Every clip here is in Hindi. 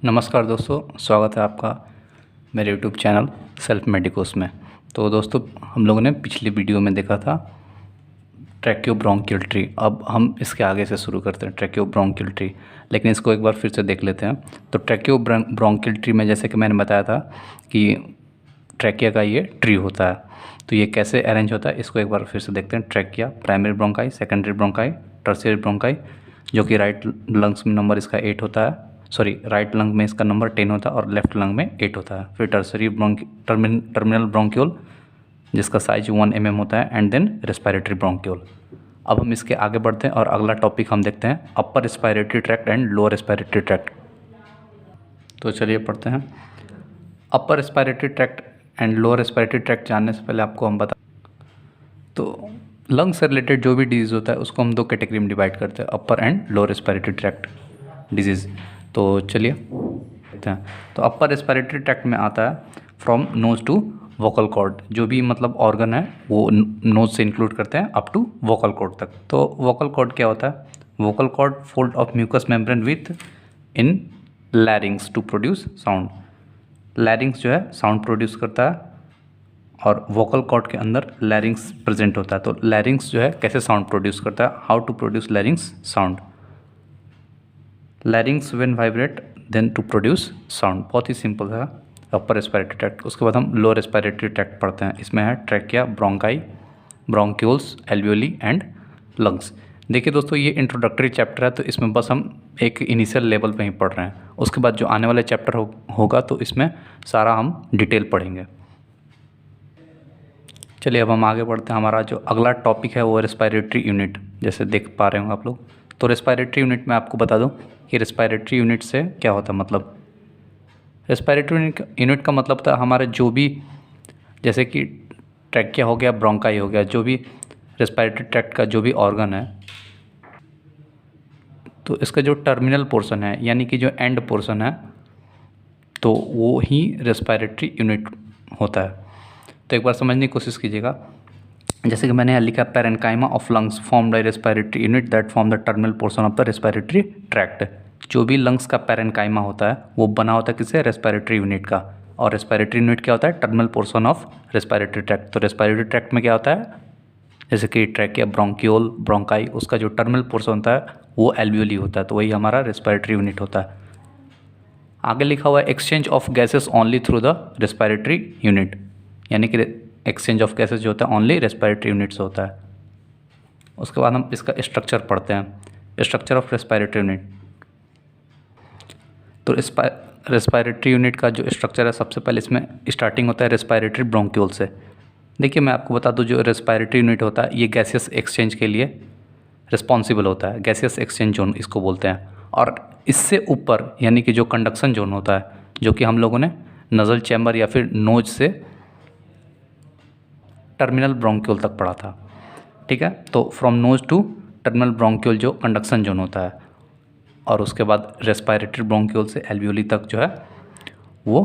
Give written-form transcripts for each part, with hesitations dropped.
नमस्कार दोस्तों, स्वागत है आपका मेरे यूट्यूब चैनल सेल्फ मेडिकोस में। तो दोस्तों, हम लोगों ने पिछली वीडियो में देखा था ट्रैकियोब्रोंकियल ट्री। अब हम इसके आगे से शुरू करते हैं ट्रैकियोब्रोंकियल ट्री, लेकिन इसको एक बार फिर से देख लेते हैं। तो ट्रैकियोब्रोंकियल ट्री में जैसे कि मैंने बताया था कि ट्रैकिया का ये ट्री होता है। तो ये कैसे अरेंज होता है इसको एक बार फिर से देखते हैं। Trachea, primary bronchi, secondary bronchi, tertiary bronchi, जो कि राइट लंग्स में नंबर इसका 8 होता है। राइट लंग में इसका नंबर 10 होता है और लेफ्ट लंग में 8 होता है। फिर टर्सरी टर्मिनल ब्रोंक्यूल, जिसका साइज 1 mm होता है, एंड देन रेस्पिरेटरी ब्रोंक्यूल। अब हम इसके आगे बढ़ते हैं और अगला टॉपिक हम देखते हैं upper respiratory tract and lower respiratory tract. तो चलिए पढ़ते हैं। Upper respiratory tract and lower respiratory tract जानने से पहले आपको हम बता, तो लंग से रिलेटेड जो भी डिजीज़ होता है उसको हम 2 कैटेगरी में डिवाइड करते हैं, upper and lower respiratory tract disease. तो चलिए देखते हैं। तो अपर रेस्पिरेटरी ट्रैक्ट में आता है from nose to vocal cord. जो भी मतलब ऑर्गन है वो नोज से इंक्लूड करते हैं अप टू वोकल कॉर्ड तक। तो वोकल कॉर्ड क्या होता है? Vocal cord fold of mucous membrane within larynx to produce sound. Larynx जो है साउंड प्रोड्यूस करता है और वोकल कॉर्ड के अंदर लैरिंग्स प्रेजेंट होता है। तो लैरिंग्स जो है कैसे साउंड प्रोड्यूस करता है? How to produce larynx sound? Larynx when vibrate then to produce sound. बहुत ही सिंपल है अपर रेस्पिरेटरी ट्रैक्ट। उसके बाद हम लोअर रेस्पिरेटरी ट्रैक्ट पढ़ते हैं। इसमें है trachea, bronchi, bronchioles, alveoli and lungs. देखिए दोस्तों, ये इंट्रोडक्टरी चैप्टर है, तो इसमें बस हम एक इनिशियल लेवल पे ही पढ़ रहे हैं। उसके बाद जो आने वाले चैप्टर होगा तो इसमें सारा हम डिटेल पढ़ेंगे। चलिए अब हम आगे बढ़ते हैं। हमारा जो अगला टॉपिक है वो रेस्पिरेटरी यूनिट, जैसे देख पा रहे होंगे आप लोग। तो रेस्पिरेटरी यूनिट में आपको बता दूं कि रेस्पिरेटरी यूनिट से क्या होता है। मतलब रेस्पिरेटरी यूनिट का मतलब था हमारे जो भी, जैसे कि ट्रैकिया हो गया, ब्रोंकाई हो गया, जो भी रेस्पिरेटरी ट्रैक्ट का जो भी ऑर्गन है, तो इसका जो टर्मिनल पोर्शन है यानी कि जो एंड पोर्शन है, तो वो ही रेस्पिरेटरी यूनिट होता है। तो एक बार समझने की कोशिश कीजिएगा। जैसे कि मैंने यहाँ लिखा, parenchyma of lungs form by respiratory unit that form the terminal portion of the respiratory tract. जो भी लंग्स का पैरेन्काइमा होता है वो बना होता है किससे? रेस्पिरेटरी यूनिट का। और रेस्पिरेटरी यूनिट क्या होता है? Terminal portion of respiratory tract. तो रेस्पिरेटरी ट्रैक्ट में क्या होता है? जैसे कि ट्रैकिया, ब्रोंक्यूल, ब्रोंकाई, उसका जो टर्मिनल पोर्शन होता है वो एल्वियोली होता है। तो वही हमारा रेस्पिरेटरी यूनिट होता है। आगे लिखा हुआ है exchange of gases only through the respiratory unit, यानी कि एक्सचेंज ऑफ गैसेस जो होता है ओनली रेस्पिरेटरी यूनिट से होता है। उसके बाद हम इसका स्ट्रक्चर पढ़ते हैं, स्ट्रक्चर ऑफ रेस्पिरेटरी यूनिट। तो रेस्पिरेटरी यूनिट का जो स्ट्रक्चर है, सबसे पहले इसमें स्टार्टिंग होता है रेस्पिरेटरी ब्रोंक्यूल से। देखिए मैं आपको बता दूं, जो रेस्पिरेटरी यूनिट होता है ये गैसियस एक्सचेंज के लिए रिस्पॉन्सिबल होता है। गैसियस एक्सचेंज जोन इसको बोलते हैं। और इससे ऊपर यानी कि जो कंडक्शन जोन होता है, जो कि हम लोगों ने नज़ल चैम्बर या फिर नोज से टर्मिनल ब्रोंक्यूल तक पढ़ा था, ठीक है। तो from nose to terminal bronchiole जो कंडक्शन जोन होता है, और उसके बाद रेस्पिरेटरी ब्रोंक्यूल से एल्वियोली तक जो है वो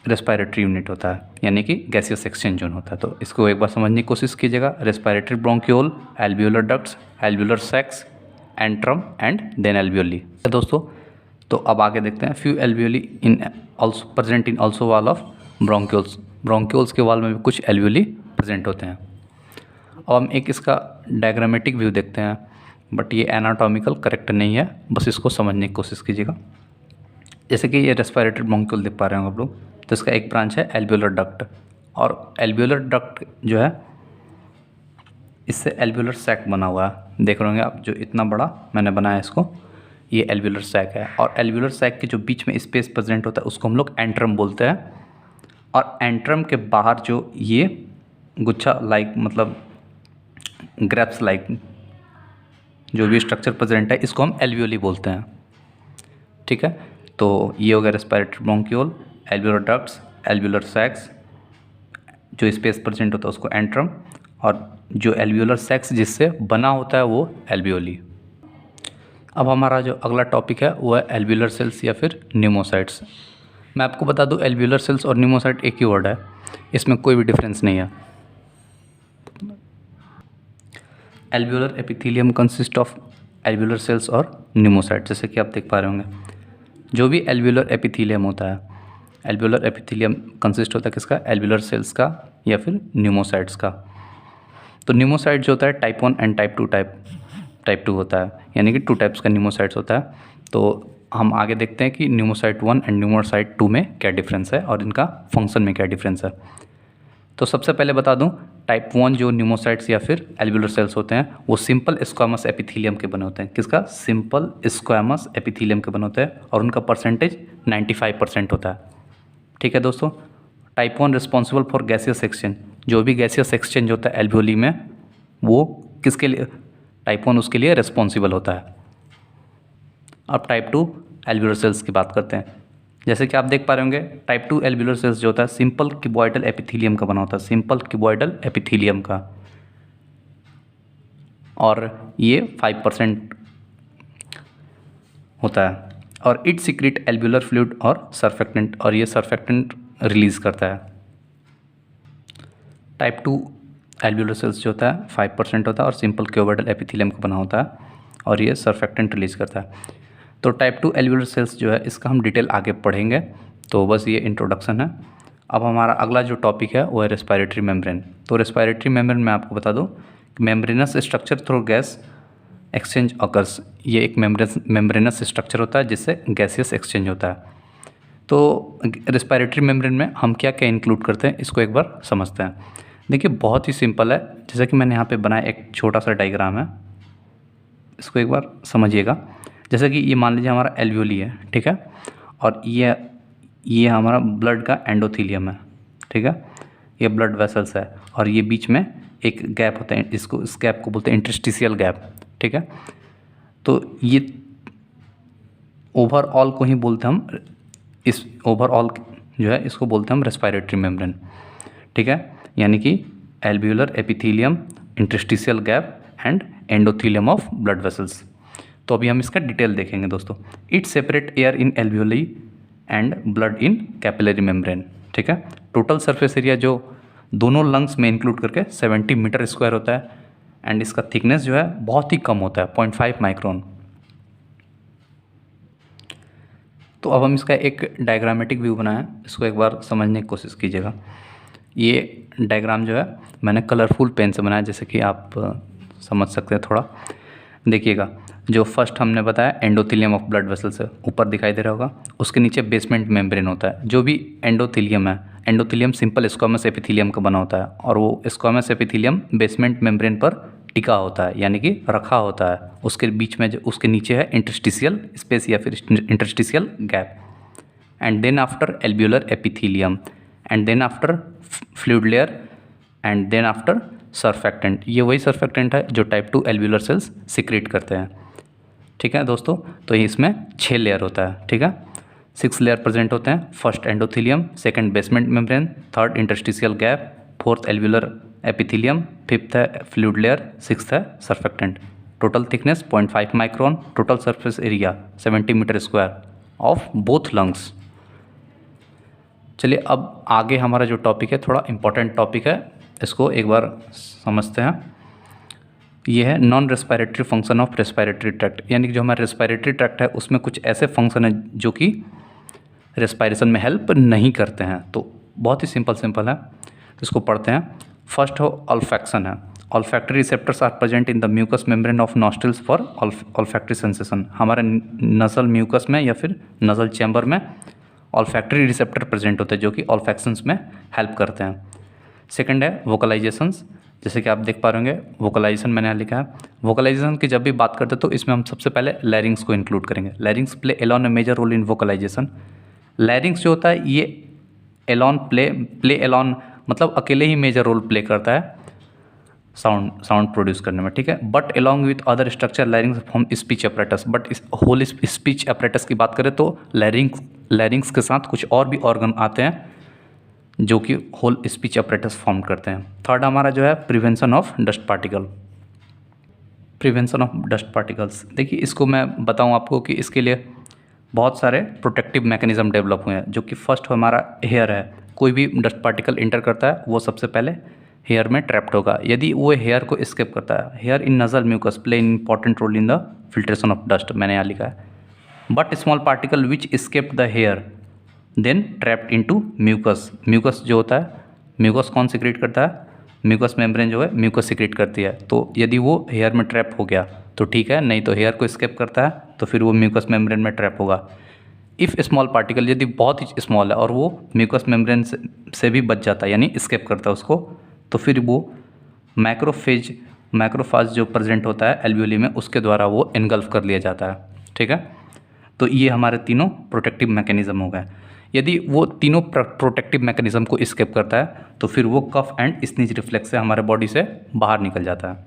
रेस्पिरेटरी यूनिट होता है, यानी कि गैसियस एक्सचेंज जोन होता है। तो इसको एक बार समझने की कोशिश कीजिएगा। Respiratory bronchiole, alveolar ducts, alveolar sacs, antrum and then alveoli. दोस्तों, तो अब आगे देखते हैं। Few alveoli in also present in also wall of bronchioles. Bronchioles के वॉल में भी कुछ एल्वियोली प्रेजेंट होते हैं। अब हम एक इसका डायग्रामेटिक व्यू देखते हैं, बट ये एनाटॉमिकल करेक्ट नहीं है, बस इसको समझने की कोशिश कीजिएगा। जैसे कि ये रेस्पिरेटरी ब्रोंक्यूल देख पा रहे हैं आप लोग, तो इसका एक ब्रांच है एल्वियोलर डक्ट, और एल्वियोलर डक्ट जो है इससे एल्वियोलर सैक बना हुआ है। देख रहे होंगे आप, जो इतना बड़ा मैंने बनाया इसको, ये एल्वियोलर सैक है। और एल्वियोलर सैक के जो बीच में स्पेस प्रेजेंट होता है उसको हम लोग एंट्रम बोलते हैं। और एंट्रम के बाहर जो ये गुच्छा लाइक, मतलब ग्रेप्स लाइक जो भी स्ट्रक्चर प्रेजेंट है, इसको हम एल्वियोली बोलते हैं, ठीक है। तो ये हो गया respiratory bronchiole, alveolar ducts, alveolar sacs, जो स्पेस प्रेजेंट होता है उसको एंट्रम, और जो एल्वियोलर सैक्स जिससे बना होता है वो एल्वियोली। अब हमारा जो अगला टॉपिक है वो है एल्वियोलर सेल्स या फिर न्यूमोसाइट्स। मैं आपको बता दूं, एल्वियोलर सेल्स और न्यूमोसाइट एक ही वर्ड है, इसमें कोई भी डिफरेंस नहीं है। Alveolar epithelium consist of alveolar cells और न्यूमोसाइट, जैसे कि आप देख पा रहे होंगे। जो भी एल्वियोलर एपिथेलियम होता है, एल्वियोलर एपिथेलियम कंसिस्ट होता है किसका, एल्वियोलर सेल्स का या फिर न्यूमोसाइट्स का। तो न्यूमोसाइट जो होता है टाइप 1 एंड टाइप 2 होता है, यानी कि 2 टाइप्स का न्यूमोसाइट्स होता है। तो हम आगे देखते हैं कि न्यूमोसाइट 1 एंड न्यूमोसाइट 2 में क्या डिफरेंस है और इनका फंक्शन में क्या डिफरेंस है। तो सबसे पहले बता दूं, टाइप 1 जो न्यूमोसाइट्स या फिर एल्वियोलर सेल्स होते हैं वो सिंपल स्क्वामस एपिथेलियम के बने होते हैं। किसका, सिंपल स्क्वामस एपिथेलियम के बने होते हैं और उनका परसेंटेज 95% होता है। ठीक है दोस्तों। Type 1 responsible for gaseous exchange, जो भी गैसियस एक्सचेंज होता है एल्वियोली में वो किसके लिए, टाइप 1 उसके लिए रिस्पॉन्सिबल होता है। अब टाइप 2 एल्वियोलर सेल्स की बात करते हैं। जैसे कि आप देख पा रहे होंगे टाइप 2 एल्वियोलर सेल्स जो होता है सिंपल क्यूबॉइडल एपिथेलियम का बना होता है, सिंपल क्यूबॉइडल एपिथेलियम का, और ये 5% होता है। और इट सीक्रेट एल्वियोलर फ्लूइड और सर्फेक्टेंट, और ये सर्फेक्टेंट रिलीज करता है। टाइप 2 एल्वियोलर सेल्स जो होता है 5% होता है और सिंपल क्यूबॉइडल एपिथेलियम का बना होता है और ये सर्फेक्टेंट रिलीज करता है। तो टाइप 2 एल्वियोलर सेल्स जो है इसका हम डिटेल आगे पढ़ेंगे, तो बस ये इंट्रोडक्शन है। अब हमारा अगला जो टॉपिक है वो है रेस्पिरेटरी मेम्ब्रेन। तो रेस्पिरेटरी मेम्ब्रेन मैं आपको बता दूं कि membranous structure through gas exchange occurs, ये एक मेम्ब्रेनस स्ट्रक्चर होता है जिससे गैसियस एक्सचेंज होता है। तो रेस्पिरेटरी मेम्ब्रेन में हम क्या क्या इंक्लूड करते हैं इसको एक बार समझते हैं। देखिए बहुत ही सिंपल है, जैसा कि मैंने यहाँ पे बनाया एक छोटा सा डायग्राम है, इसको एक बार समझिएगा। जैसे कि ये मान लीजिए हमारा एल्वियोली है, ठीक है, और ये हमारा ब्लड का एंडोथीलियम है, ठीक है, ये ब्लड वेसल्स है और ये बीच में एक गैप होता है, इसको इस गैप को बोलते हैं इंटरस्टिशियल गैप, ठीक है। तो ये ओवरऑल को ही बोलते हैं हम, इस ओवरऑल जो है इसको बोलते हैं हम रेस्पिरेटरी मेम्ब्रेन, ठीक है, यानी कि alveolar epithelium, interstitial gap and endothelium of blood vessels. तो अभी हम इसका डिटेल देखेंगे दोस्तों। It separate air in alveoli and blood in capillary membrane, ठीक है। टोटल सरफेस एरिया जो दोनों लंग्स में इंक्लूड करके 70 मीटर स्क्वायर होता है एंड इसका थिकनेस जो है बहुत ही कम होता है, 0.5 माइक्रोन। तो अब हम इसका एक डायग्रामेटिक व्यू बनाया है, इसको एक बार समझने की कोशिश कीजिएगा। ये डायग्राम जो है मैंने कलरफुल पेन से बनाया, जैसे कि आप समझ सकते हैं थोड़ा। देखिएगा, जो फर्स्ट हमने बताया एंडोथीलियम ऑफ ब्लड वेसल्स है, ऊपर दिखाई दे रहा होगा, उसके नीचे बेसमेंट मेम्ब्रेन होता है। जो भी एंडोथीलियम है, एंडोथीलियम सिंपल स्क्वामस एपिथेलियम का बना होता है और वो स्क्वामस एपिथेलियम बेसमेंट मेम्ब्रेन पर टिका होता है, यानी कि रखा होता है। उसके बीच में जो उसके नीचे है इंटरस्टिशियल स्पेस या फिर interstitial gap, and then after alveolar epithelium, and then after fluid layer, and then after surfactant. ये वही सर्फेक्टेंट है जो टाइप 2 एल्वियोलर सेल्स सिक्रेट करते हैं, ठीक है दोस्तों। तो इसमें 6 लेयर होता है, ठीक है, 6 लेयर प्रेजेंट होते हैं। First endothelium, second basement membrane, third interstitial gap, fourth alveolar epithelium, fifth है फ्लूइड लेयर, सिक्स्थ है surfactant. Total thickness 0.5 micron, total surface area 70 metre square of both lungs. चलिए अब आगे हमारा जो टॉपिक है थोड़ा इंपॉर्टेंट टॉपिक है, इसको एक बार समझते हैं। ये है non respiratory function of respiratory tract, यानी कि जो हमारा रेस्पिरेटरी ट्रैक्ट है उसमें कुछ ऐसे फंक्शन है जो कि रेस्पिरेशन में हेल्प नहीं करते हैं। तो बहुत ही सिंपल है, तो इसको पढ़ते हैं। फर्स्ट हो ऑल्फैक्शन है। Olfactory receptors are present in the mucous membrane of nostrils for olfactory sensation. हमारे नसल म्यूकस में या फिर नसल चैम्बर में ऑल्फैक्टरी रिसेप्टर प्रेजेंट होते हैं जो कि ऑल्फैक्शंस में हेल्प करते हैं। सेकंड है वोकलाइजेशंस, जैसे कि आप देख पा रहे होंगे वोकलाइजेशन मैंने यहाँ लिखा है। वोकलाइजेशन की जब भी बात करते हैं तो इसमें हम सबसे पहले लैरिंग्स को इंक्लूड करेंगे। Larynx play alone a major role in vocalization. Larynx जो होता है ये एलॉन प्ले एलॉन मतलब अकेले ही मेजर रोल प्ले करता है साउंड प्रोड्यूस करने में, ठीक है। But along with other structure लैरिंग्स form speech apparatus. But इस होल स्पीच अपरेटस की बात करें तो लैरिंग्स के साथ कुछ और भी ऑर्गन आते हैं जो कि होल स्पीच अपरेटस फॉर्म करते हैं। थर्ड हमारा जो है prevention of dust particle. Prevention of dust particles, देखिए इसको मैं बताऊं आपको कि इसके लिए बहुत सारे प्रोटेक्टिव मैकेनिज्म डेवलप हुए हैं, जो कि फर्स्ट हमारा हेयर है। कोई भी डस्ट पार्टिकल इंटर करता है वो सबसे पहले हेयर में ट्रैप्ड होगा। यदि वो हेयर को एस्केप करता है, hair in nasal mucus play in important role in the filtration of dust, मैंने यहाँ लिखा है। But small particle which escaped the hair then trapped into mucus. Mucus जो होता है, म्यूकस कौन सिक्रेट करता है? म्यूकस मेम्ब्रेन जो है म्यूकस सिक्रेट करती है। तो यदि वो हेयर में ट्रैप हो गया तो ठीक है, नहीं तो हेयर को स्केप करता है तो फिर वो म्यूकस मेम्ब्रेन में ट्रैप होगा। इफ़ स्मॉल पार्टिकल, यदि बहुत ही स्मॉल है और वो म्यूकस मेम्ब्रेन से भी बच जाता है यानी स्केप करता है उसको, तो फिर वो मैक्रोफाज जो प्रेजेंट होता है एल्वियोली में, उसके द्वारा वो एनगल्फ कर लिया जाता है। ठीक है, तो ये हमारे तीनों प्रोटेक्टिव मैकेनिज्म हो गए। यदि वो तीनों प्रोटेक्टिव मैकेनिज्म को स्केप करता है तो फिर वो कफ एंड स्नीज रिफ्लेक्स से हमारे बॉडी से बाहर निकल जाता है।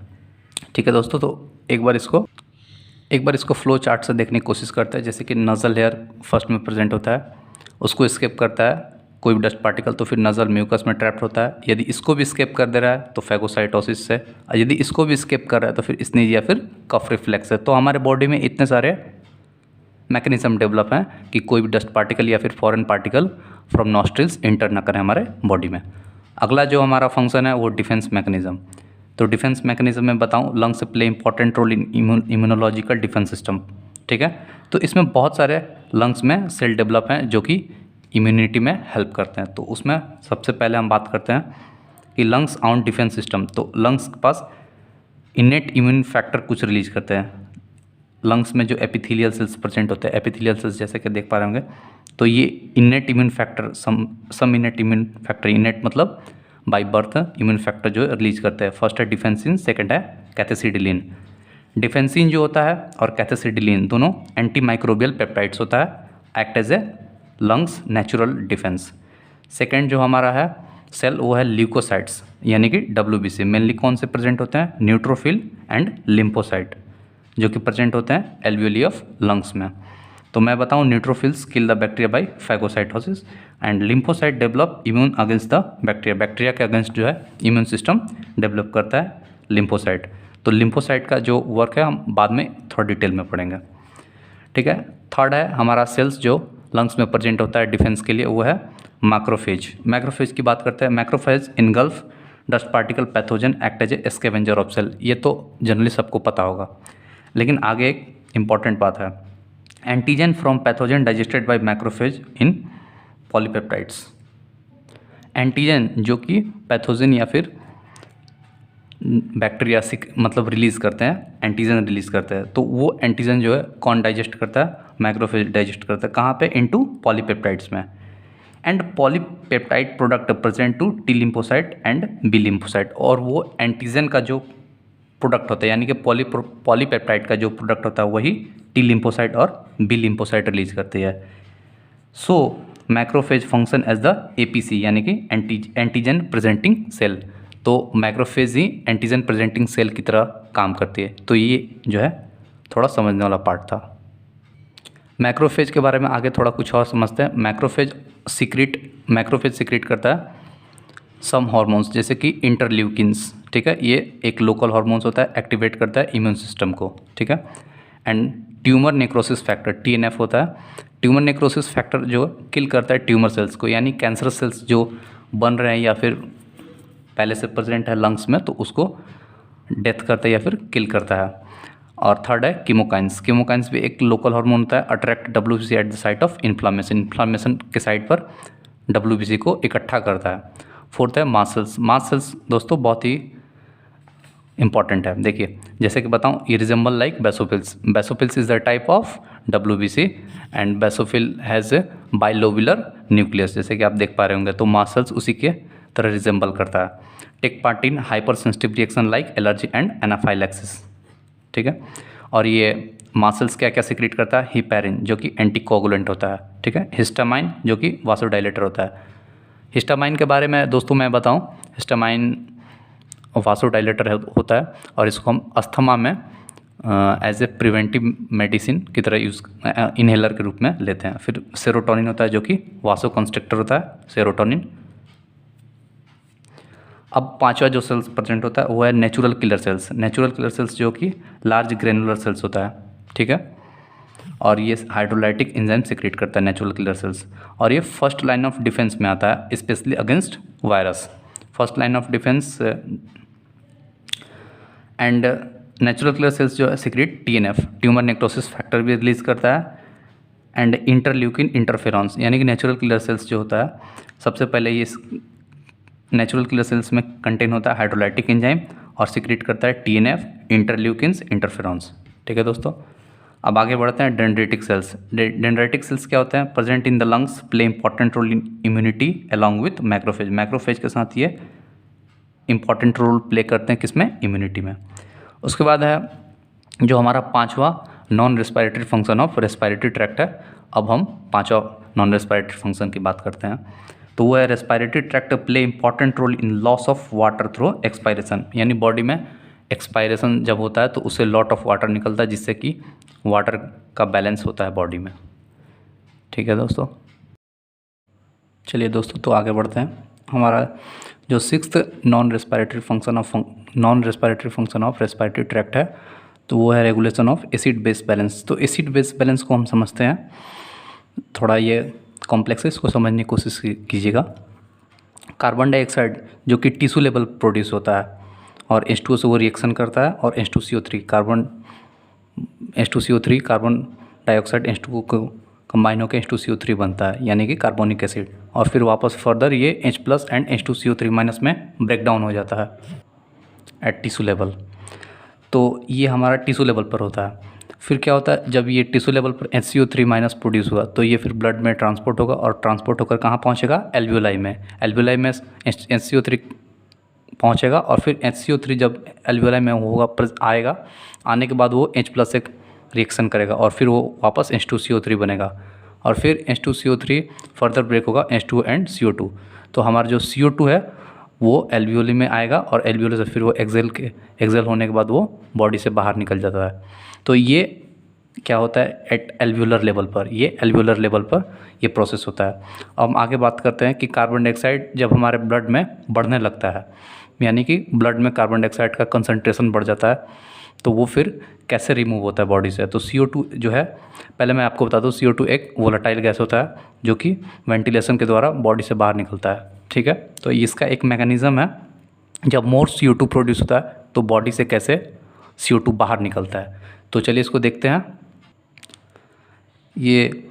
ठीक है दोस्तों, तो एक बार इसको फ्लो चार्ट से देखने की कोशिश करते हैं। जैसे कि नज़ल हेयर फर्स्ट में प्रेजेंट होता है, उसको स्केप करता है कोई भी डस्ट पार्टिकल, तो फिर नज़ल म्यूकस में ट्रैप्ड होता है। यदि इसको भी स्केप कर दे रहा है तो फैगोसाइटोसिस से, और यदि इसको भी स्केप कर रहा है तो फिर स्नीज या फिर कफ रिफ्लेक्स है। तो हमारे बॉडी में इतने सारे मैकेनिज्म डेवलप हैं कि कोई भी डस्ट पार्टिकल या फिर foreign particle from nostrils inter ना करें हमारे बॉडी में। अगला जो हमारा फंक्शन है वो डिफेंस मैकेनिज्म। तो डिफेंस मैकेनिज्म में बताऊं, lungs play important role in immunological defence system. ठीक है, तो इसमें बहुत सारे लंग्स में सेल डेवलप हैं जो कि इम्यूनिटी में हेल्प करते हैं। तो उसमें सबसे पहले हम बात करते हैं कि लंग्स ऑन डिफेंस सिस्टम। तो लंग्स के पास इनेट इम्यून फैक्टर कुछ रिलीज करते हैं। लंग्स में जो एपिथेलियल सेल्स प्रेजेंट होते हैं, एपिथेलियल सेल्स जैसे कि देख पा रहे होंगे, तो ये इनेट इम्यून फैक्टर, सम इनेट इम्यून फैक्टर, इनेट मतलब बाय बर्थ इम्यून फैक्टर जो रिलीज करते हैं। फर्स्ट है डिफेंसिन, सेकंड है कैथेसिडिलिन। डिफेंसिन जो होता है और कैथेसिडिलिन दोनों एंटी माइक्रोबियल पेप्टाइड्स होता है, act as a lungs natural defence. Second जो हमारा है सेल वो है ल्यूकोसाइट्स यानी कि WBC। मेनली कौन से प्रेजेंट होते हैं? न्यूट्रोफिल एंड लिम्फोसाइट जो कि प्रेजेंट होते हैं एल्वियोली ऑफ लंग्स में। तो मैं बताऊं, neutrophils kill the bacteria by phagocytosis and lymphocyte develop immune against the bacteria. Bacteria के अगेंस्ट जो है इम्यून सिस्टम डेवलप करता है लिम्फोसाइट। तो लिम्फोसाइट का जो वर्क है हम बाद में थोड़ा डिटेल में पढ़ेंगे। ठीक है, थर्ड है हमारा सेल्स जो लंग्स में प्रेजेंट होता है डिफेंस के लिए, वो है मैक्रोफेज। मैक्रोफेज की बात करते हैं। Macrophage engulf dust particle pathogen act as a scavenger of cell. ये तो जनरली सबको पता होगा, लेकिन आगे एक इम्पॉर्टेंट बात है, antigen from pathogen digested by macrophage in polypeptides. Antigen जो कि पैथोजन या फिर बैक्टीरिया मतलब रिलीज़ करते हैं, एंटीजन रिलीज़ करते हैं, तो वो एंटीजन जो है कौन डाइजेस्ट करता है? मैक्रोफेज डाइजेस्ट करता है। कहाँ पे? इनटू पॉलीपेप्टाइड्स में। And polypeptide product present to T lymphocyte and B lymphocyte. और वो एंटीजन का जो प्रोडक्ट होता है यानी कि पॉलीपेप्टाइड का जो प्रोडक्ट होता है वही टी लिम्फोसाइट और बी लिम्फोसाइट रिलीज करती है। So macrophage function as the APC यानी कि एंटीजन प्रेजेंटिंग सेल। तो मैक्रोफेज ही एंटीजन प्रेजेंटिंग सेल की तरह काम करती है। तो ये जो है थोड़ा समझने वाला पार्ट था। मैक्रोफेज के बारे में आगे थोड़ा कुछ और समझते हैं। मैक्रोफेज सिक्रेट करता है सम हार्मोन्स जैसे कि इंटरल्यूकिन्स। ठीक है, ये एक लोकल हार्मोन्स होता है, एक्टिवेट करता है इम्यून सिस्टम को। ठीक है, and tumour necrosis factor TNF होता है। ट्यूमर नेक्रोसिस फैक्टर जो किल करता है ट्यूमर सेल्स को, यानी कैंसर सेल्स जो बन रहे हैं या फिर पहले से प्रेजेंट है लंग्स में, तो उसको डेथ करता है या फिर किल करता है। और थर्ड है कीमोकाइंस। कीमोकाइंस भी एक लोकल हार्मोन होता है, attract WBC at the site of inflammation. Inflammation के साइट पर WBC को इकट्ठा करता है। फोर्थ है मास्ट सेल्स। मास्ट सेल्स दोस्तों बहुत ही इंपॉर्टेंट है। देखिए जैसे कि बताऊं, ये resemble like basophils. Basophils is the type of WBC and basophil has a bilobular nucleus, जैसे कि आप देख पा रहे होंगे। तो मास्ट सेल्स उसी के तरह रिजेंबल करता है। Take part in hyper sensitive reaction like allergy and anaphylaxis. ठीक है, और ये मास्ट सेल्स क्या क्या सिक्रेट करता है? हिपैरिन जो कि एंटीकोगुलेंट होता है। ठीक है, हिस्टामाइन जो कि वासोडाइलेटर होता है। हिस्टामाइन के बारे में दोस्तों मैं बताऊं, हिस्टामाइन वासोडाइलेटर होता है और इसको हम अस्थमा में एज ए प्रिवेंटिव मेडिसिन की तरह यूज़ इनहेलर के रूप में लेते हैं। फिर सेरोटोनिन होता है जो कि वासो कंस्ट्रक्टर होता है, सेरोटोनिन। अब पांचवा जो सेल्स प्रेजेंट होता है वो है natural killer sales. Natural killer cells जो कि लार्ज ग्रेनुलर सेल्स होता है। ठीक है, और ये हाइड्रोलाइटिक एंजाइम सिक्रेट करता है नेचुरल किलर सेल्स। और ये फर्स्ट लाइन ऑफ डिफेंस में आता है, specially against virus. First line of defence and natural killer cells जो है secrete TNF, tumour necrosis factor भी रिलीज करता है। एंड इंटरल्यूकिन इंटरफेरॉन्स, यानी कि नेचुरल किलर सेल्स जो होता है, सबसे पहले ये नेचुरल किलर सेल्स में कंटेन होता है हाइड्रोलाइटिक एंजाइम और सिक्रेट करता है टीएनएफ, इंटरल्यूकिन्स, इंटरफेरॉन्स। ठीक है दोस्तों, अब आगे बढ़ते हैं डेंड्रिटिक सेल्स। डेंड्रिटिक सेल्स क्या होते हैं? Present in the lungs, play important role in immunity along with macrophage. Macrophage के साथ ये इंपॉर्टेंट रोल प्ले करते हैं किसमें? इम्यूनिटी में। उसके बाद है जो हमारा पांचवा non respiratory function of respiratory tract है। अब हम पांचवा नॉन रेस्पिरेटरी फंक्शन की बात करते हैं, तो वो है respiratory tract play important role in loss of water through expiration. यानी बॉडी में एक्सपायरेशन जब होता है तो उससे लॉट ऑफ वाटर निकलता है, जिससे कि वाटर का बैलेंस होता है बॉडी में। ठीक है दोस्तों, चलिए दोस्तों तो आगे बढ़ते हैं। हमारा जो sixth non respiratory function of respiratory tract है, तो वो है regulation of acid base balance. तो एसिड बेस बैलेंस को हम समझते हैं, थोड़ा ये कॉम्प्लेक्स है, इसको समझने की कोशिश कीजिएगा। कार्बन डाइऑक्साइड जो कि टिश्यू लेवल प्रोड्यूस होता है और H2O से वो रिएक्शन करता है और H2CO3 कार्बन डाइऑक्साइड H2O को कंबाइन होकर H2CO3 बनता है, यानी कि कार्बोनिक एसिड, और फिर वापस फर्दर ये H+ एंड H2CO3- में ब्रेक डाउन हो जाता है एट टिश्यू लेवल। तो ये हमारा टिश्यू लेवल पर होता है। फिर क्या होता है, जब ये टिश्यू लेवल पर HCO3- प्रोड्यूस हुआ तो ये फिर ब्लड में ट्रांसपोर्ट होगा और ट्रांसपोर्ट होकर कहाँ पहुँचेगा? एल्वियोलाई में। एल्वियोलाई में HCO3 पहुँचेगा और फिर HCO3 जब एल्वियोलाई में होगा आएगा, आने के बाद वो H+ से रिएक्शन करेगा और फिर वो वापस H2CO3 बनेगा और फिर H2CO3 फर्दर ब्रेक होगा H2 एंड CO2। तो हमारा जो CO2 है वो एल्वियोली में आएगा और एल्वियोली से फिर वो एक्सेल होने के बाद वो बॉडी से बाहर निकल जाता है। तो ये क्या होता है? एट एल्वियोलर लेवल पर, ये एल्वियोलर लेवल पर ये प्रोसेस होता है। अब हम आगे बात करते हैं कि कार्बन डाइऑक्साइड जब हमारे ब्लड में बढ़ने लगता है, यानी कि ब्लड में कार्बन डाइऑक्साइड का कंसंट्रेशन बढ़ जाता है, तो वो फिर कैसे रिमूव होता है बॉडी से? तो CO2 जो है, पहले मैं आपको बता दूं, CO2 एक वोलेटाइल गैस होता है जो कि वेंटिलेशन के द्वारा बॉडी से बाहर निकलता है। ठीक है, तो इसका एक मैकेनिज़्म है, जब मोर CO2 प्रोड्यूस होता है तो बॉडी से कैसे CO2 बाहर निकलता है। तो चलिए इसको देखते हैं। ये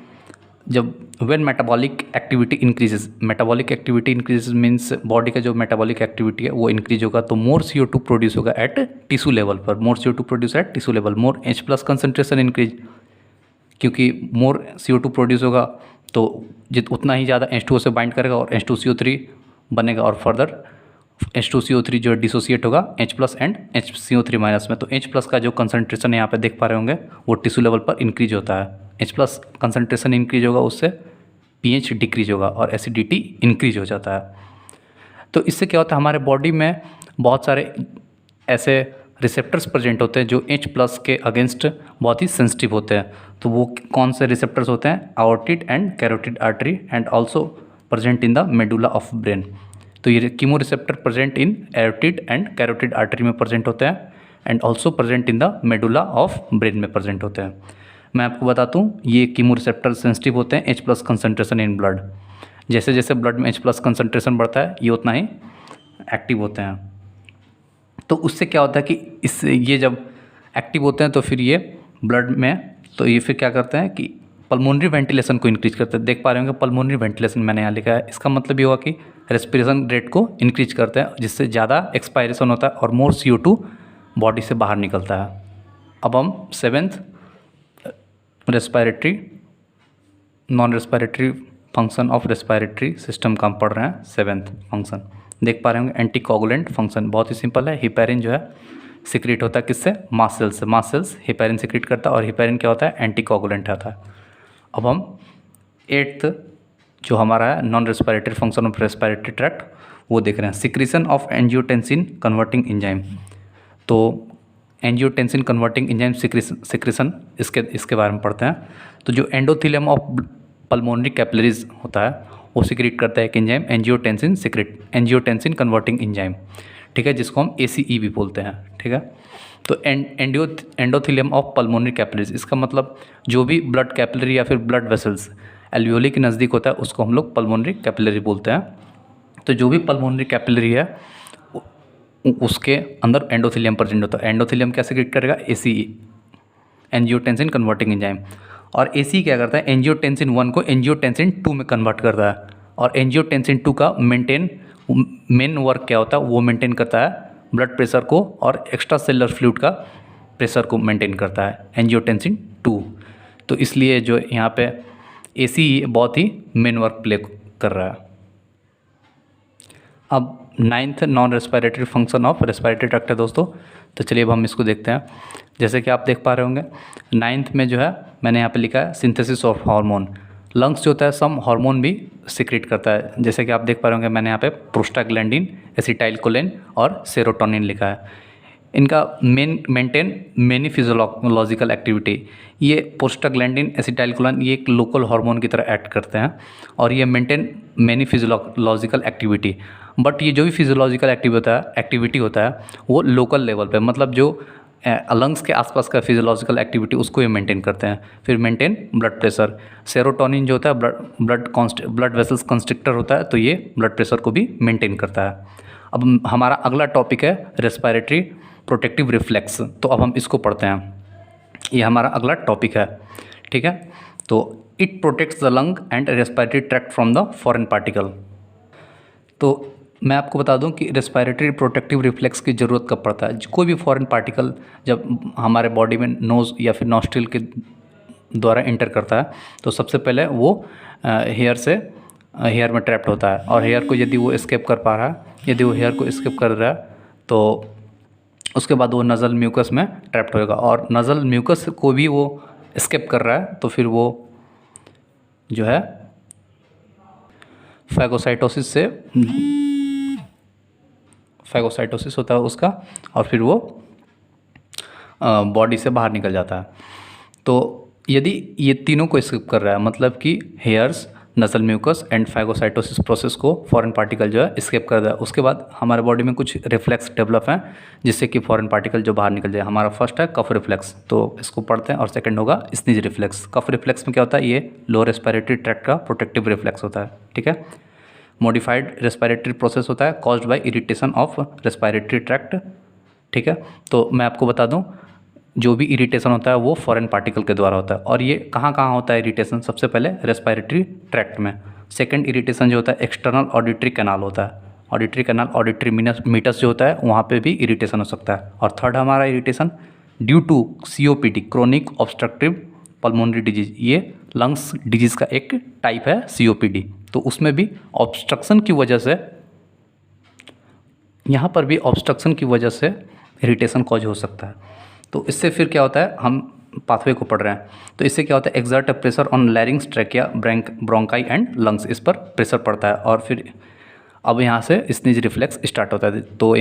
जब when metabolic activity increases means body का जो मेटाबॉलिक एक्टिविटी है वो इंक्रीज होगा, तो मोर CO2 प्रोड्यूस होगा एट टिश्यू लेवल पर। मोर CO2 produce at tissue level, more H+ concentration increase, क्योंकि मोर CO2 प्रोड्यूस होगा तो उतना ही ज़्यादा H2O से बाइंड करेगा और H2CO3 बनेगा और फर्दर H2CO3 जो डिसोसिएट होगा H+ एंड HCO3- में। तो H+ का जो कंसंट्रेशन यहाँ पे देख पा रहे होंगे वो टिश्यू लेवल पर इंक्रीज होता है। H+ कंसंट्रेशन इंक्रीज होगा, उससे pH डिक्रीज होगा और एसिडिटी इंक्रीज हो जाता है। तो इससे क्या होता है, हमारे बॉडी में बहुत सारे ऐसे रिसेप्टर्स प्रेजेंट होते हैं जो H+ के अगेंस्ट बहुत ही सेंसिटिव होते हैं। तो वो कौन से रिसेप्टर्स होते हैं? Aortic and carotid artery and also present in the medulla of brain. तो ये chemo receptor present in aortic and carotid artery में प्रेजेंट होते हैं and also present in the medulla of brain में प्रेजेंट होते हैं। मैं आपको बताता हूँ, ये कीमो रिसेप्टर सेंसिटिव होते हैं H+ कंसंट्रेशन इन ब्लड। जैसे जैसे ब्लड में H+ कंसंट्रेशन बढ़ता है ये उतना ही एक्टिव होते हैं। तो उससे क्या होता है कि इससे ये जब एक्टिव होते हैं तो फिर ये ब्लड में, तो ये फिर क्या करते हैं कि पल्मोनरी वेंटिलेशन को इंक्रीज करते हैं। देख पा रहे होंगे पल्मोनरी वेंटिलेशन मैंने यहाँ लिखा है, इसका मतलब ये हुआ कि रेस्पिरेशन रेट को इंक्रीज करते हैं, जिससे ज़्यादा एक्सपायरेशन होता है और मोर CO2 बॉडी से बाहर निकलता है। अब हम 7th respiratory non respiratory function of respiratory system का हम पढ़ रहे हैं। 7th फंक्शन देख पा रहे होंगे, एंटीकोगुलेंट फंक्शन। बहुत ही सिंपल है, हिपैरिन जो है सिक्रेट होता है किससे? मास्ट सेल्स से। मास्ट सेल्स हिपैरिन सिक्रेट करता है और हिपैरिन क्या होता है? एंटीकोगुलेंट होता है। अब हम 8th जो हमारा है non respiratory function of respiratory tract वो देख रहे हैं, secretion of angiotensin converting enzyme. तो एंजियोटेंसिन कन्वर्टिंग एंजाइम सिक्रीशन इसके बारे में पढ़ते हैं। तो जो एंडोथेलियम ऑफ पल्मोनरी कैपिलरीज होता है वो सिक्रेट करता है एक एंजाइम एंजियोटेंसिन कन्वर्टिंग एंजाइम, ठीक है, जिसको हम ACE भी बोलते हैं। ठीक है, तो एंडोथेलियम ऑफ पल्मोनरी कैपिलरीज, इसका मतलब जो भी ब्लड कैपिलरी या फिर ब्लड वेसल्स एल्वियोली के नज़दीक होता है उसको हम लोग पल्मोनरी कैपिलरी बोलते हैं। तो जो भी पल्मोनरी कैपिलरी है उसके अंदर एंडोथेलियम प्रेजेंट होता है। एंडोथेलियम क्या सिक्रेट करेगा? ACE angiotensin converting enzyme. और एसी क्या करता है, एंजियोटेंसिन 1 को एंजियोटेंसिन 2 में कन्वर्ट करता है। और एंजियोटेंसिन 2 का मेन वर्क क्या होता है, वो मेंटेन करता है ब्लड प्रेशर को और एक्स्ट्रा सेलुलर फ्लूइड का प्रेशर को मेंटेन करता है एंजियोटेंसिन 2। तो इसलिए जो यहाँ पे एसी बहुत ही मेन वर्क प्ले कर रहा है। अब 9th non respiratory function of respiratory tract है दोस्तों। तो चलिए अब हम इसको देखते हैं। जैसे कि आप देख पा रहे होंगे 9th में जो है मैंने यहाँ पे लिखा है सिंथेसिस ऑफ हार्मोन। लंग्स जो होता है सम हार्मोन भी सिक्रेट करता है, जैसे कि आप देख पा रहे होंगे मैंने यहाँ पे प्रोस्टाग्लैंडिन, एसिटाइलकोलिन और सेरोटोनिन लिखा है। इनका मेंटेन मेनी फिजियोलॉजिकल एक्टिविटी। ये प्रोस्टाग्लैंडिन, एसिटाइलकोलिन ये एक लोकल हार्मोन की तरह एक्ट करते हैं और ये maintain many physiological activity. But ये जो भी फिजियोलॉजिकल एक्टिविटी होता है वो लोकल लेवल पे, मतलब जो लंग्स के आसपास का फिजियोलॉजिकल एक्टिविटी उसको ये मेंटेन करते हैं। फिर मेंटेन ब्लड प्रेशर। सेरोटोनिन जो होता है ब्लड वेसल्स कंस्ट्रिक्टर होता है, तो ये ब्लड प्रेशर को भी मेंटेन करता है। अब हमारा अगला टॉपिक है रेस्पिरेटरी प्रोटेक्टिव रिफ्लेक्स। तो अब हम इसको पढ़ते हैं, ये हमारा अगला टॉपिक है, ठीक है। तो it protects the lung and respiratory tract from the foreign particle. तो मैं आपको बता दूं कि रेस्पिरेटरी प्रोटेक्टिव रिफ्लेक्स की ज़रूरत कब पड़ता है। कोई भी फॉरेन पार्टिकल जब हमारे बॉडी में नोज़ या फिर नॉस्ट्रिल के द्वारा इंटर करता है तो सबसे पहले वो हेयर में ट्रैप्ड होता है, और हेयर को यदि वो एस्केप कर पा रहा है, यदि वो हेयर को एस्केप कर रहा है तो उसके बाद वो नज़ल म्यूकस में ट्रैप्ड होएगा। और नज़ल म्यूकस को भी वो एस्केप कर रहा है तो फिर वो जो है फैगोसाइटोसिस होता है उसका, और फिर वो बॉडी से बाहर निकल जाता है। तो यदि ये तीनों को स्किप कर रहा है, मतलब कि हेयर्स, नसल म्यूकस एंड फैगोसाइटोसिस प्रोसेस को फॉरेन पार्टिकल जो है स्केप कर रहा है, उसके बाद हमारे बॉडी में कुछ रिफ्लेक्स डेवलप हैं जिससे कि फॉरेन पार्टिकल जो बाहर निकल जाए। हमारा फर्स्ट है कफ रिफ्लेक्स, तो इसको पढ़ते हैं, और सेकंड होगा स्नीज रिफ्लेक्स। कफ रिफ्लेक्स में क्या होता है, ये लोअर रेस्पिरेटरी ट्रैक्ट का प्रोटेक्टिव रिफ्लेक्स होता है, ठीक है। मॉडिफाइड रेस्पिरेटरी प्रोसेस होता है caused by irritation of respiratory tract, ठीक है। तो मैं आपको बता दूं जो भी इरिटेशन होता है वो फॉरेन पार्टिकल के द्वारा होता है। और ये कहाँ कहाँ होता है इरिटेशन, सबसे पहले रेस्पिरेटरी ट्रैक्ट में। सेकंड इरिटेशन जो होता है एक्सटर्नल ऑडिटरी कैनाल होता है, ऑडिटरी कैनाल, ऑडिटरी मीटस जो होता है वहाँ पे भी इरिटेशन हो सकता है। और थर्ड हमारा irritation due to COPD, chronic obstructive pulmonary disease, ये लंग्स डिजीज़ का एक टाइप है COPD। तो उसमें भी ऑब्स्ट्रक्शन की वजह से, यहाँ पर भी ऑब्स्ट्रक्शन की वजह से इरिटेशन कॉज हो सकता है। तो इससे फिर क्या होता है, हम पाथवे को पढ़ रहे हैं, तो इससे क्या होता है exert pressure on लैरिंग्स, trachea, bronchi and lungs, इस पर प्रेशर पड़ता है। और फिर अब यहाँ से स्नीज रिफ्लेक्स स्टार्ट होता है। तो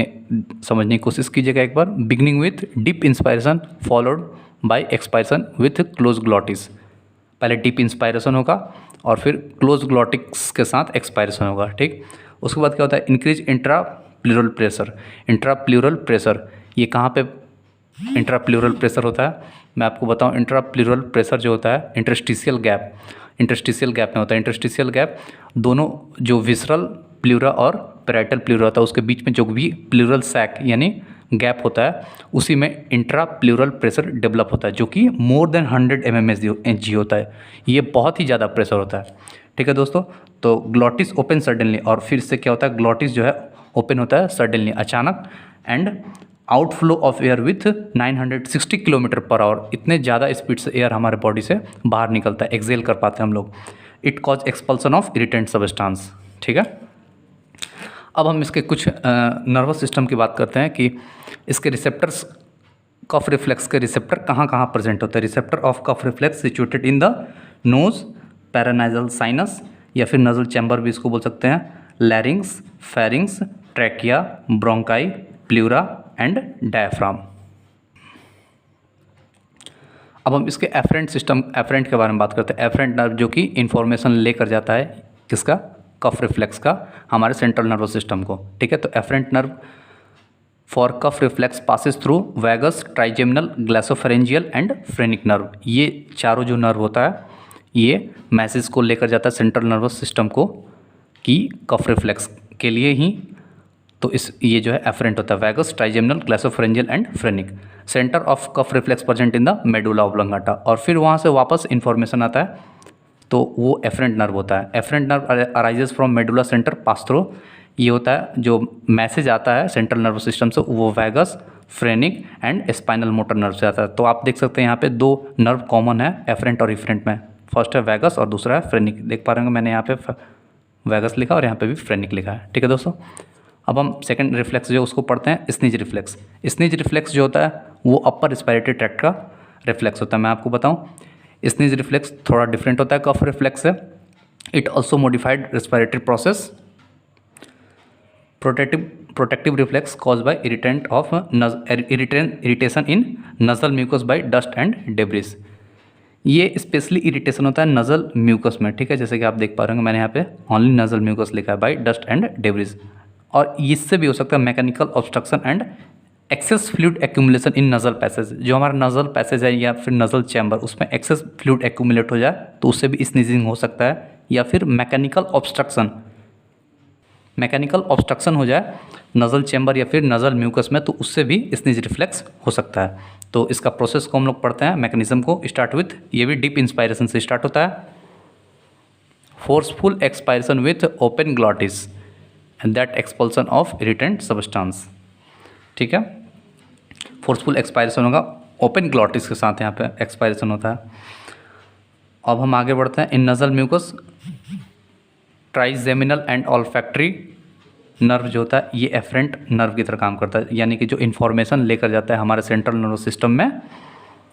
समझने की कोशिश कीजिएगा एक बार। Beginning with deep inspiration followed by expiration with close glottis. पहले डीप इंस्पायरेशन होगा और फिर क्लोज ग्लॉटिक्स के साथ एक्सपायरेशन होगा, ठीक। उसके बाद क्या होता है इंक्रीज इंट्राप्लूरल प्रेशर। इंट्राप्लूरल प्रेशर ये कहाँ पे इंट्राप्लूरल प्रेशर होता है, मैं आपको बताऊं। इंट्राप्लूरल प्रेशर जो होता है इंटरस्टिशियल गैप में होता है। इंटरस्टिशियल गैप दोनों जो विसरल प्लूरा और पैराइटल प्लूरा होता है उसके बीच में जो भी प्लूरल सैक यानी गैप होता है उसी में इंट्राप्लूरल प्रेशर डेवलप होता है, जो कि मोर देन 100 mmHg होता है। ये बहुत ही ज़्यादा प्रेशर होता है, ठीक है दोस्तों। तो ग्लॉटिस ओपन सडनली, और फिर से क्या होता है ग्लॉटिस जो है ओपन होता है सडनली, अचानक। And outflow of air with 960 kilometre per hour, इतने ज़्यादा स्पीड से एयर हमारे बॉडी से बाहर निकलता है, एक्सेल कर पाते हैं हम लोग। It cause expulsion of irritant substance, ठीक है। अब हम इसके कुछ नर्वस सिस्टम की बात करते हैं कि इसके रिसेप्टर्स, कफ रिफ्लेक्स के रिसेप्टर कहाँ कहाँ प्रेजेंट होते हैं। Receptor of cough reflex situated in the nose, paranasal sinus या फिर नजल चैम्बर भी इसको बोल सकते हैं, larynx, pharynx, trachea, bronchi, pleura and diaphragm. अब हम इसके एफरेंट सिस्टम, एफरेंट के बारे में बात करते हैं। एफरेंट नर्व जो कि इन्फॉर्मेशन लेकर जाता है किसका, कफ रिफ्लेक्स का, हमारे सेंट्रल नर्वस सिस्टम को, ठीक है। तो afferent nerve for cough reflex passes through vagus, trigeminal, glossopharyngeal and phrenic nerve. ये चारों जो नर्व होता है ये मैसेज को लेकर जाता है सेंट्रल नर्वस सिस्टम को कि कफ रिफ्लेक्स के लिए ही तो इस ये जो है एफरेंट होता है, vagus, trigeminal, glossopharyngeal and phrenic. Centre of cough reflex present in the medulla oblongata, और फिर वहाँ से वापस इन्फॉर्मेशन आता है तो वो एफरेंट नर्व होता है। Efferent nerve arises from medulla centre pass through, ये होता है जो मैसेज आता है सेंट्रल नर्व सिस्टम से, वो vagus, phrenic and spinal motor nerve से आता है। तो आप देख सकते हैं यहाँ पे दो नर्व कॉमन है एफरेंट और इफरेंट में, फर्स्ट है वैगस और दूसरा है फ्रेनिक। देख पा रहे होंगे मैंने यहाँ पे वैगस लिखा और यहाँ पे भी फ्रेनिक लिखा है। ठीक है दोस्तों, अब हम सेकंड रिफ्लेक्स जो उसको पढ़ते हैं, स्नीज रिफ्लेक्स। स्नीज रिफ्लेक्स जो होता है वो अपर रिस्पायरेटरी ट्रैक्ट का रिफ्लेक्स होता है। मैं आपको बताऊं, स्नीज रिफ्लेक्स थोड़ा डिफरेंट होता है कफ रिफ्लेक्स से। It also modified respiratory process. Protective reflex cause by irritation in nasal mucus by dust and debris. ये स्पेशली इरिटेशन होता है नजल म्यूकस में, ठीक है, जैसे कि आप देख पा रहे होंगे मैंने यहाँ पे ओनली नजल म्यूकस लिखा है, बाय डस्ट एंड डेब्रिस। और इससे भी हो सकता है mechanical obstruction and access fluid accumulation in nasal passage. जो हमारा नजल पैसेज है या फिर नजल चैम्बर, उसमें एक्सेस फ्लूइड एक्यूमुलेट हो जाए तो उससे भी स्नीजिंग हो सकता है, या फिर मैकेनिकल ऑब्स्ट्रक्शन हो जाए नजल चैम्बर या फिर नजल म्यूकस में, तो उससे भी स्नीज रिफ्लेक्स हो सकता है। तो इसका प्रोसेस को हम लोग पढ़ते हैं, मैकेनिज्म को स्टार्ट विथ, ये भी डीप इंस्पायरेशन से स्टार्ट होता है। Forceful expiration with open glottis and that expulsion of irritant substance. ठीक है, फोर्सफुल एक्सपायरेशन होगा ओपन ग्लॉटिस के साथ, यहाँ पे एक्सपायरेशन होता है। अब हम आगे बढ़ते हैं। In nasal mucus trigeminal and olfactory nerve जो होता है ये एफरेंट नर्व की तरह काम करता है, यानी कि जो इन्फॉर्मेशन लेकर जाता है हमारे सेंट्रल नर्वस सिस्टम में,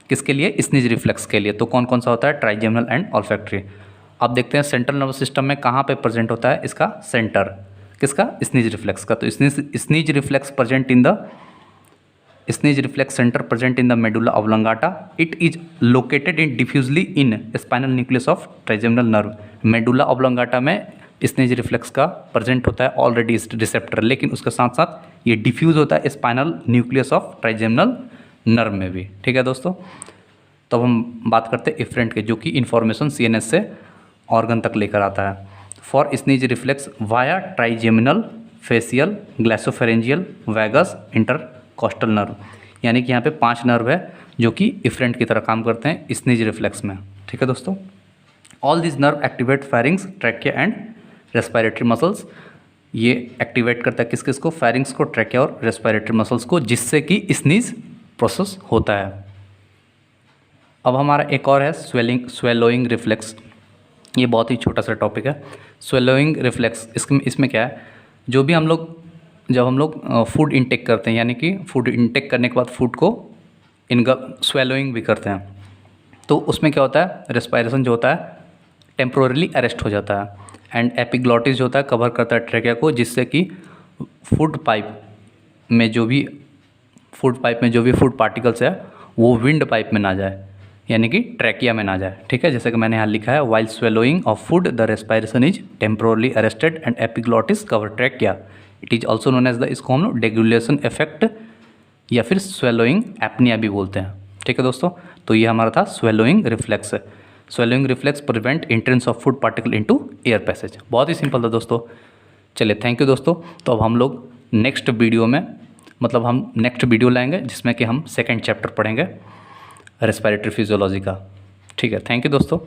किसके लिए, स्नीज रिफ्लेक्स के लिए। तो कौन कौन सा होता है, ट्राइजेमिनल एंड ऑल्फैक्टरी। अब देखते हैं सेंट्रल नर्वस सिस्टम में कहाँ पे प्रेजेंट होता है इसका सेंटर, किसका, स्नीज रिफ्लेक्स का। तो sneeze reflex centre present in the medulla oblongata. It is located in डिफ्यूजली in spinal nucleus of trigeminal nerve. Medulla oblongata में स्नीज रिफ्लेक्स का प्रेजेंट होता है ऑलरेडी रिसेप्टर, लेकिन उसके साथ साथ ये डिफ्यूज होता है spinal nucleus of trigeminal nerve में भी। ठीक है दोस्तों, तो अब हम बात करते हैं इफरेंट के, जो कि इन्फॉर्मेशन सीएनएस से ऑर्गन तक लेकर आता है। For sneeze reflex via trigeminal, facial, glossopharyngeal, vagus, intercostal nerve, यानी कि यहाँ पे 5 नर्व है जो कि इफरेंट की तरह काम करते हैं स्नीज रिफ्लेक्स में। ठीक है दोस्तों, all this nerve activate pharynx, trachea and respiratory muscles. ये एक्टिवेट करता है किस किस को, फेरिंग्स को, ट्रैकिया और रेस्पिरेटरी मसल्स को, जिससे कि स्नीज प्रोसेस होता है। अब हमारा एक और है स्वेलोइंग रिफ्लेक्स। ये बहुत ही छोटा सा टॉपिक है, स्वेलोइंग रिफ्लेक्स। इसमें क्या है, जब हम लोग फूड इंटेक करते हैं, यानी कि फूड इंटेक करने के बाद फूड को स्वेलोइंग भी करते हैं, तो उसमें क्या होता है, रेस्पिरेशन जो होता है टेम्पोरली अरेस्ट हो जाता है, एंड एपिग्लॉटिस जो होता है कवर करता है ट्रैकिया को, जिससे कि फूड पाइप में जो भी फूड पार्टिकल्स है वो विंड पाइप में ना जाए, यानी कि ट्रैकिया में ना जाए। ठीक है, जैसे कि मैंने यहाँ लिखा है, while swallowing of food the respiration is temporarily arrested and epiglottis cover trachea. It is also known as the, इसको हम लोग डेगुलेशन इफेक्ट या फिर स्वेलोइंग एपनिया भी बोलते हैं। ठीक है दोस्तों, तो ये हमारा था swallowing reflex. Swallowing reflex prevent entrance of food particle into air passage. बहुत ही सिंपल था दोस्तों। चलिए, थैंक यू दोस्तों। तो अब हम लोग नेक्स्ट वीडियो लाएंगे जिसमें कि हम सेकेंड चैप्टर पढ़ेंगे रेस्पिरेटरी फिजियोलॉजी का। ठीक है, थैंक यू दोस्तों।